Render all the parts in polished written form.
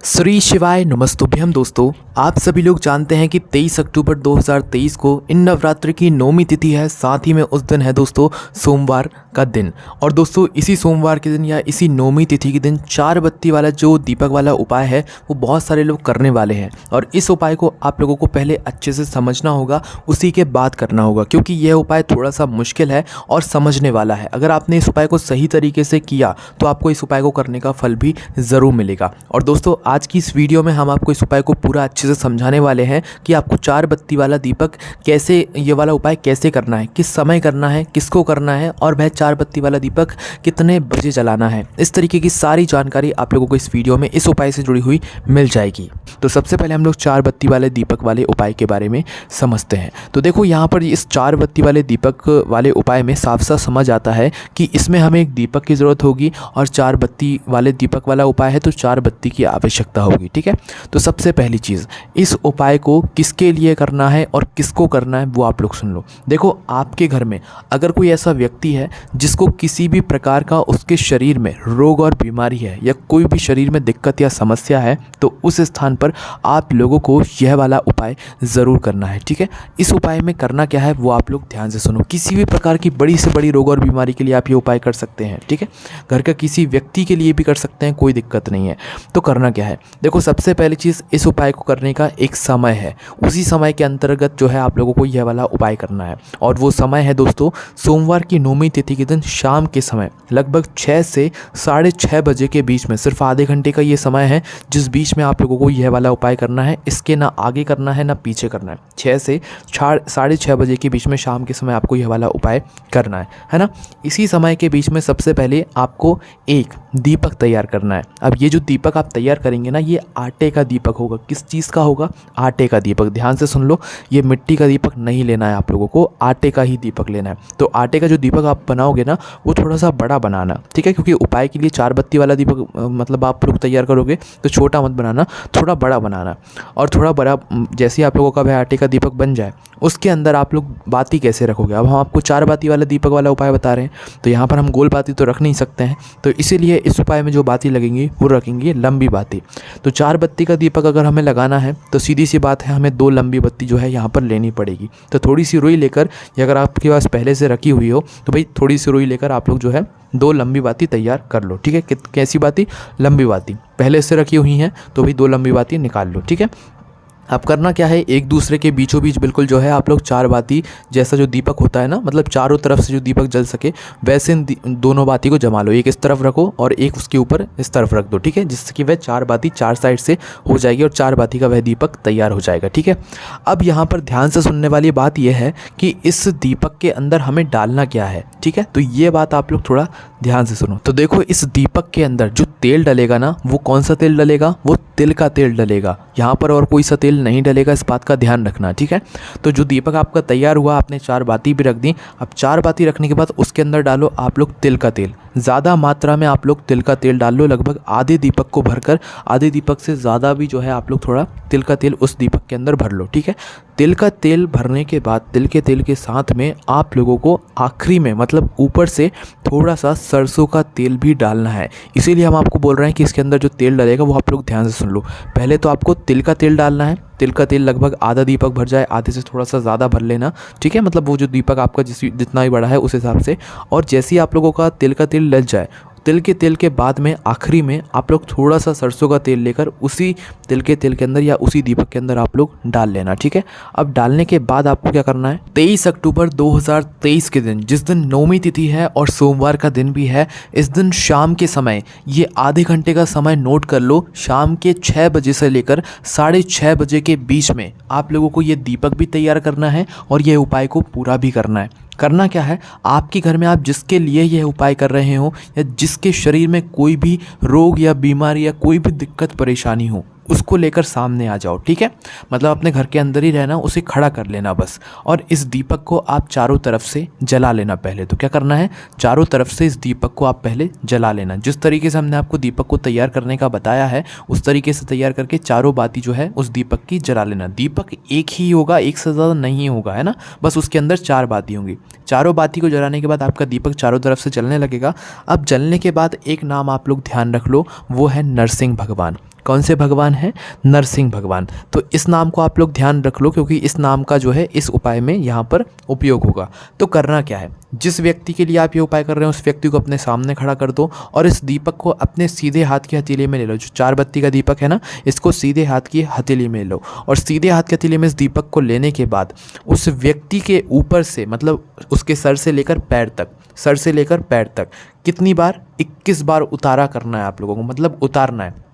श्री शिवाय नमस्तुभ्यम। दोस्तों, आप सभी लोग जानते हैं कि 23 अक्टूबर 2023 को इन नवरात्रि की 9वीं तिथि है। साथ ही में उस दिन है दोस्तों सोमवार का दिन। और दोस्तों इसी सोमवार के दिन या इसी 9वीं तिथि के दिन चार बत्ती वाला जो दीपक वाला उपाय है वो बहुत सारे लोग करने वाले हैं। और इस उपाय को आप लोगों को पहले अच्छे से समझना होगा, उसी के बाद करना होगा, क्योंकि यह उपाय थोड़ा सा मुश्किल है और समझने वाला है। अगर आपने इस उपाय को सही तरीके से किया तो आपको इस उपाय को करने का फल भी ज़रूर मिलेगा। और दोस्तों आज की इस वीडियो में हम आपको इस उपाय को पूरा अच्छे से समझाने वाले हैं कि आपको चार बत्ती वाला दीपक कैसे, ये वाला उपाय कैसे करना है, किस समय करना है, किसको करना है और वह चार बत्ती वाला दीपक कितने बजे जलाना है। इस तरीके की सारी जानकारी आप लोगों को इस वीडियो में इस उपाय से जुड़ी हुई मिल जाएगी। तो सबसे पहले हम लोग चार बत्ती वाले दीपक वाले उपाय के बारे में समझते हैं। तो देखो यहाँ पर इस चार बत्ती वाले दीपक वाले उपाय में साफ साफ समझ आता है कि इसमें हमें एक दीपक की ज़रूरत होगी और चार बत्ती वाले दीपक वाला उपाय है तो चार बत्ती की आवश्यकता होगी। ठीक है, तो सबसे पहली चीज़, इस उपाय को किसके लिए करना है और किसको करना है वो आप लोग सुन लो। देखो आपके घर में अगर कोई ऐसा व्यक्ति है जिसको किसी भी प्रकार का उसके शरीर में रोग और बीमारी है या कोई भी शरीर में दिक्कत या समस्या है तो उस स्थान पर आप लोगों को यह वाला उपाय ज़रूर करना है। ठीक है, इस उपाय में करना क्या है वो आप लोग ध्यान से सुनो। किसी भी प्रकार की बड़ी से बड़ी रोग और बीमारी के लिए आप ये उपाय कर सकते हैं। ठीक है, घर का किसी व्यक्ति के लिए भी कर सकते हैं, कोई दिक्कत नहीं है। तो करना क्या है, देखो सबसे पहली चीज़, इस उपाय को करने का एक समय है। उसी समय के अंतर्गत जो है आप लोगों को यह वाला उपाय करना है और वो समय है दोस्तों सोमवार की 9वीं तिथि के दिन शाम के समय लगभग 6 से 6:30 बजे के बीच में। सिर्फ आधे घंटे का ये समय है जिस बीच में आप लोगों को यह वाला उपाय करना है। इसके ना आगे करना है ना पीछे करना है। 6 से 6:30 बजे के बीच में शाम के समय आपको यह वाला उपाय करना है ना। इसी समय के बीच में सबसे पहले आपको एक दीपक तैयार करना है। अब ये जो दीपक आप तैयार करेंगे ना, ये आटे का दीपक होगा। किस चीज़ का होगा? आटे का दीपक। ध्यान से सुन लो, ये मिट्टी का दीपक नहीं लेना है आप लोगों को, आटे का ही दीपक लेना है। तो आटे का जो दीपक आप बनाओगे ना वो थोड़ा सा बड़ा बनाना। ठीक है, क्योंकि उपाय के लिए चार बत्ती वाला दीपक मतलब आप लोग तैयार करोगे तो छोटा मत बनाना, थोड़ा बड़ा बनाना। और थोड़ा बड़ा जैसे आप लोगों का वह आटे का दीपक बन जाए उसके अंदर आप लोग बाती कैसे रखोगे। अब हम आपको चार बाती वाला दीपक वाला उपाय बता रहे हैं तो यहाँ पर हम गोल बाती तो रख नहीं सकते हैं, तो इसीलिए इस उपाय में जो बाती लगेंगी वो रखेंगे लंबी बाती। तो चार बत्ती का दीपक अगर हमें लगाना है तो सीधी सी बात है, हमें 2 लंबी बत्ती जो है यहाँ पर लेनी पड़ेगी। तो थोड़ी सी रुई लेकर, या अगर आपके पास पहले से रखी हुई हो तो भाई थोड़ी सी रुई लेकर आप लोग जो है 2 लंबी बाती तैयार कर लो। ठीक है, कैसी बाती? लंबी बाती पहले से रखी हुई हैं तो भाई 2 लंबी बाती निकाल लो। ठीक है, अब करना क्या है, एक दूसरे के बीचों बीच बिल्कुल जो है आप लोग चार बाती जैसा जो दीपक होता है ना, मतलब चारों तरफ से जो दीपक जल सके वैसे दोनों बाती को जमा लो। एक इस तरफ रखो और एक उसके ऊपर इस तरफ रख दो। ठीक है, जिससे कि वह चार बाती चार साइड से हो जाएगी और चार बाती का वह दीपक तैयार हो जाएगा। ठीक है, अब यहाँ पर ध्यान से सुनने वाली बात यह है कि इस दीपक के अंदर हमें डालना क्या है। ठीक है, तो ये बात आप लोग थोड़ा ध्यान से सुनो। तो देखो इस दीपक के अंदर जो तेल डलेगा ना, वो कौन सा तेल डलेगा? वो तिल का तेल डलेगा। यहाँ पर और कोई सा तेल नहीं डलेगा, इस बात का ध्यान रखना। ठीक है, तो जो दीपक आपका तैयार हुआ, आपने चार बाती भी रख दी। अब चार बाती रखने के बाद उसके अंदर डालो आप लोग तिल का तेल। ज़्यादा मात्रा में आप लोग तिल का तेल डाल लो, लगभग आधे दीपक को भरकर, आधे दीपक से ज़्यादा भी जो है आप लोग थोड़ा तिल का तेल उस दीपक के अंदर भर लो। ठीक है, तिल का तेल भरने के बाद तिल के तेल के साथ में आप लोगों को आखिरी में मतलब ऊपर से थोड़ा सा सरसों का तेल भी डालना है। इसीलिए हम आपको बोल रहे हैं कि इसके अंदर जो तेल डलेगा वो आप लोग ध्यान से सुन लो। पहले तो आपको तिल का तेल डालना है। तिल का तेल लगभग आधा दीपक भर जाए, आधे से थोड़ा सा ज़्यादा भर लेना। ठीक है, मतलब वो जो दीपक आपका जितना भी बड़ा है उस हिसाब से। और जैसे ही आप लोगों का तिल का तेल लग जाए, तिल के तेल के बाद में आखिरी में आप लोग थोड़ा सा सरसों का तेल लेकर उसी तिल के तेल के अंदर या उसी दीपक के अंदर आप लोग डाल लेना। ठीक है, अब डालने के बाद आपको क्या करना है, 23 अक्टूबर 2023 के दिन, जिस दिन 9वीं तिथि है और सोमवार का दिन भी है, इस दिन शाम के समय, ये आधे घंटे का समय नोट कर लो, शाम के 6 बजे से लेकर 6:30 बजे के बीच में आप लोगों को ये दीपक भी तैयार करना है और ये उपाय को पूरा भी करना है। करना क्या है, आपके घर में आप जिसके लिए यह उपाय कर रहे हो या जिसके शरीर में कोई भी रोग या बीमारी या कोई भी दिक्कत परेशानी हो, उसको लेकर सामने आ जाओ। ठीक है, मतलब अपने घर के अंदर ही रहना, उसे खड़ा कर लेना बस। और इस दीपक को आप चारों तरफ से जला लेना। पहले तो क्या करना है, चारों तरफ से इस दीपक को आप पहले जला लेना। जिस तरीके से हमने आपको दीपक को तैयार करने का बताया है उस तरीके से तैयार करके चारों बाती जो है उस दीपक की जला लेना। दीपक एक ही होगा, एक से ज़्यादा नहीं होगा, है ना, बस उसके अंदर चार बाती होंगी। चारों बाती को जलाने के बाद आपका दीपक चारों तरफ से जलने लगेगा। अब जलने के बाद एक नाम आप लोग ध्यान रख लो, वो है नरसिंह भगवान। कौन से भगवान हैं? नरसिंह भगवान। तो इस नाम को आप लोग ध्यान रख लो, क्योंकि इस नाम का जो है इस उपाय में यहाँ पर उपयोग होगा। तो करना क्या है, जिस व्यक्ति के लिए आप ये उपाय कर रहे हैं उस व्यक्ति को अपने सामने खड़ा कर दो और इस दीपक को अपने सीधे हाथ की हथेली में ले लो। जो 4 बत्ती का दीपक है ना, इसको सीधे हाथ की हथेली में लो और सीधे हाथ की हथेली में इस दीपक को लेने के बाद उस व्यक्ति के ऊपर से, मतलब उसके सर से लेकर पैर तक कितनी बार? 21 बार उतारा करना है आप लोगों को, मतलब उतारना है।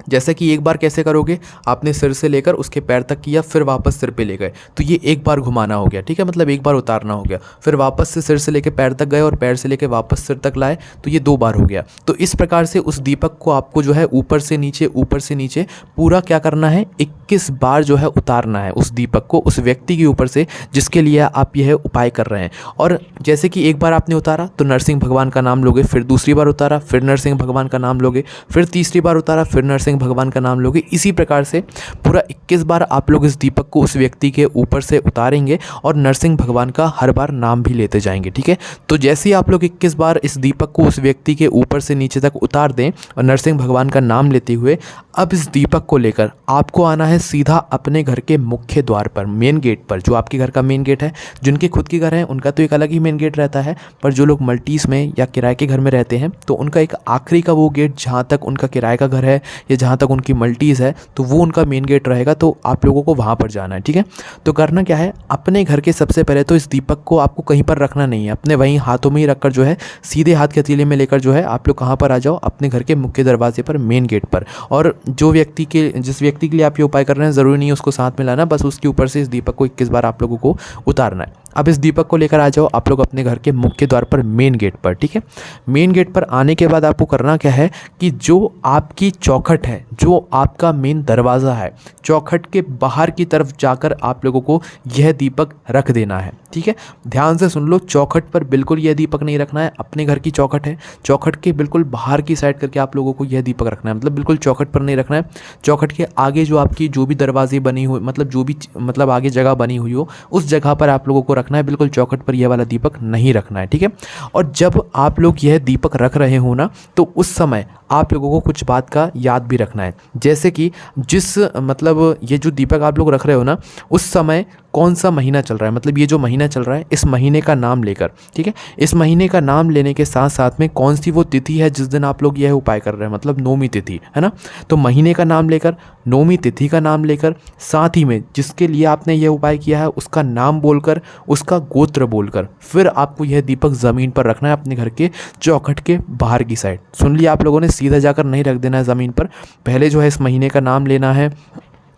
जैसे कि एक बार कैसे करोगे, आपने सिर से लेकर उसके पैर तक किया, फिर वापस सिर पे ले गए, तो ये एक बार घुमाना हो गया, ठीक है, मतलब एक बार उतारना हो गया। फिर वापस से सिर से लेकर पैर तक गए और पैर से लेकर वापस सिर तक लाए, तो ये 2 बार हो गया। तो इस प्रकार से उस दीपक को आपको जो है ऊपर से नीचे पूरा क्या करना है, 21 बार जो है उतारना है उस दीपक को उस व्यक्ति के ऊपर से जिसके लिए आप यह उपाय कर रहे हैं। और जैसे कि एक बार आपने उतारा तो नरसिंह भगवान का नाम लोगे, फिर दूसरी बार उतारा फिर नरसिंह भगवान का नाम लोगे, फिर तीसरी बार उतारा फिर नरसिंह भगवान का नाम लोगे। इसी प्रकार से पूरा 21 बार आप लोग इस दीपक को उस व्यक्ति के ऊपर से उतारेंगे और नरसिंह भगवान का हर बार नाम भी लेते जाएंगे, ठीक है। तो जैसे ही आप लोग 21 बार इस दीपक को उस व्यक्ति के ऊपर से नीचे तक उतार दें और नरसिंह भगवान का नाम लेते हुए, अब इस दीपक को लेकर आपको आना है सीधा अपने घर के मुख्य द्वार पर, मेन गेट पर। जो आपके घर का मेन गेट है, जिनके खुद के घर हैं उनका तो एक अलग ही मेन गेट रहता है, पर जो लोग मल्टीज़ में या किराए के घर में रहते हैं तो उनका एक आखिरी का वो गेट, जहाँ तक उनका किराए का घर है या जहाँ तक उनकी मल्टीज़ है, तो वो उनका मेन गेट रहेगा। तो आप लोगों को वहाँ पर जाना है, ठीक है। तो करना क्या है, अपने घर के सबसे पहले तो इस दीपक को आपको कहीं पर रखना नहीं है, अपने वहीं हाथों में ही रखकर जो है सीधे हाथ के हथेली में लेकर जो है आप लोग कहाँ पर आ जाओ, अपने घर के मुख्य दरवाजे पर, मेन गेट पर। और जिस व्यक्ति के लिए आप ये उपाय कर रहे हैं, ज़रूरी नहीं है उसको साथ में लाना, बस उसके ऊपर से इस दीपक को 21 बार आप लोगों को उतारना है। अब इस दीपक को लेकर आ जाओ आप लोग अपने घर के मुख्य द्वार पर, मेन गेट पर, ठीक है। मेन गेट पर आने के बाद आपको करना क्या है कि जो आपकी चौखट है, जो आपका मेन दरवाज़ा है, चौखट के बाहर की तरफ जाकर आप लोगों को यह दीपक रख देना है, ठीक है। ध्यान से सुन लो, चौखट पर बिल्कुल यह दीपक नहीं रखना है। अपने घर की चौखट है, चौखट के बिल्कुल बाहर की साइड करके आप लोगों को यह दीपक रखना है, मतलब बिल्कुल चौखट पर नहीं रखना है। चौखट के आगे जो आपकी जो भी दरवाजे बनी हुई, मतलब जो भी मतलब आगे जगह बनी हुई हो, उस जगह पर आप लोगों को रखना है, बिल्कुल चौखट पर यह वाला दीपक नहीं रखना है, ठीक है। और जब आप लोग यह दीपक रख रहे हो ना, तो उस समय आप लोगों को कुछ बात का याद भी रखना है। जैसे कि मतलब ये जो दीपक आप लोग रख रहे हो ना, उस समय कौन सा महीना चल रहा है, मतलब ये जो महीना चल रहा है, इस महीने का नाम लेकर, ठीक है। इस महीने का नाम लेने के साथ साथ में कौन सी वो तिथि है जिस दिन आप लोग यह उपाय कर रहे हैं, मतलब नौमी तिथि है ना। तो महीने का नाम लेकर, नौमी तिथि का नाम लेकर, साथ ही में जिसके लिए आपने यह उपाय किया है उसका नाम बोलकर, उसका गोत्र बोलकर, फिर आपको यह दीपक ज़मीन पर रखना है, अपने घर के चौखट के बाहर की साइड। सुन लिया आप लोगों ने, सीधा जाकर नहीं रख देना है ज़मीन पर। पहले जो है इस महीने का नाम लेना है,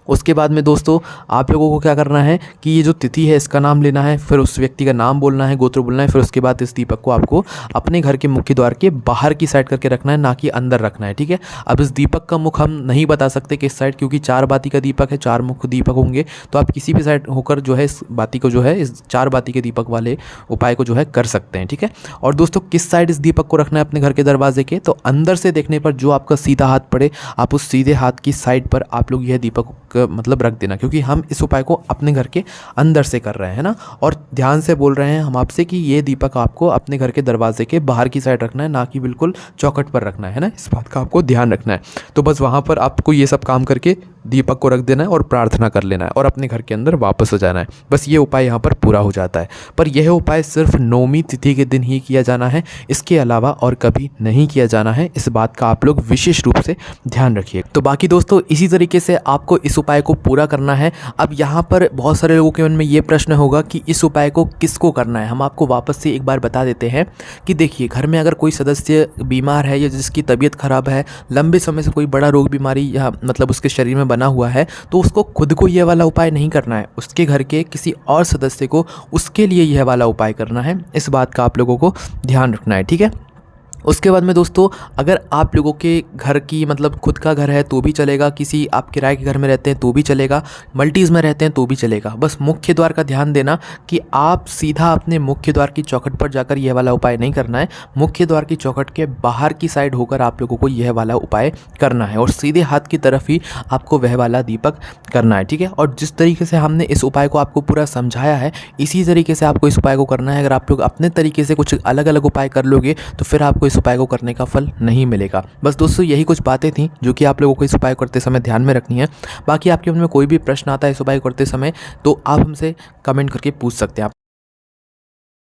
उसके बाद में दोस्तों आप लोगों को क्या करना है कि ये जो तिथि है इसका नाम लेना है, फिर उस व्यक्ति का नाम बोलना है, गोत्र बोलना है, फिर उसके बाद इस दीपक को आपको अपने घर के मुख्य द्वार के बाहर की साइड करके रखना है, ना कि अंदर रखना है, ठीक है। अब इस दीपक का मुख हम नहीं बता सकते किस साइड, क्योंकि 4 बाती का दीपक है, 4 मुख्य दीपक होंगे, तो आप किसी भी साइड होकर जो है इस बाती को जो है, इस 4 बाती के दीपक वाले उपाय को जो है कर सकते हैं, ठीक है। और दोस्तों किस साइड इस दीपक को रखना है अपने घर के दरवाजे के, तो अंदर से देखने पर जो आपका सीधा हाथ पड़े, आप उस सीधे हाथ की साइड पर आप लोग यह दीपक मतलब रख देना, क्योंकि हम इस उपाय को अपने घर के अंदर से कर रहे हैं ना। और ध्यान से बोल रहे हैं हम आपसे कि ये दीपक आपको अपने घर के दरवाजे के बाहर की साइड रखना है, ना कि बिल्कुल चौखट पर रखना है ना। इस बात का आपको ध्यान रखना है। तो बस वहाँ पर आपको ये सब काम करके दीपक को रख देना है और प्रार्थना कर लेना है और अपने घर के अंदर वापस हो जाना है। बस ये उपाय यहाँ पर पूरा हो जाता है। पर यह उपाय सिर्फ नौमी तिथि के दिन ही किया जाना है, इसके अलावा और कभी नहीं किया जाना है। इस बात का आप लोग विशेष रूप से ध्यान रखिए। तो बाकी दोस्तों इसी तरीके से आपको इस उपाय को पूरा करना है। अब यहाँ पर बहुत सारे लोगों के मन में ये प्रश्न होगा कि इस उपाय को किसको करना है। हम आपको वापस से एक बार बता देते हैं कि देखिए, घर में अगर कोई सदस्य बीमार है या जिसकी तबीयत खराब है, लंबे समय से कोई बड़ा रोग बीमारी या मतलब उसके शरीर में बना हुआ है, तो उसको खुद को यह वाला उपाय नहीं करना है, उसके घर के किसी और सदस्य को उसके लिए यह वाला उपाय करना है। इस बात का आप लोगों को ध्यान रखना है, ठीक है। उसके बाद में दोस्तों, अगर आप लोगों के घर की मतलब खुद का घर है तो भी चलेगा, किसी आप किराए के घर में रहते हैं तो भी चलेगा, मल्टीज़ में रहते हैं तो भी चलेगा। बस मुख्य द्वार का ध्यान देना कि आप सीधा अपने मुख्य द्वार की चौखट पर जाकर यह वाला उपाय नहीं करना है। मुख्य द्वार की चौखट के बाहर की साइड होकर आप लोगों को यह वाला उपाय करना है और सीधे हाथ की तरफ ही आपको वह वाला दीपक करना है, ठीक है। और जिस तरीके से हमने इस उपाय को आपको पूरा समझाया है, इसी तरीके से आपको इस उपाय को करना है। अगर आप लोग अपने तरीके से कुछ अलग अलग उपाय कर लोगे तो फिर आपको इस उपाय को करने का फल नहीं मिलेगा। बस दोस्तों, यही कुछ बातें थी जो कि आप लोगों को इस उपाय करते समय ध्यान में रखनी है। बाकी आपके मन में कोई भी प्रश्न आता है इस उपाय करते समय तो आप हमसे कमेंट करके पूछ सकते हैं।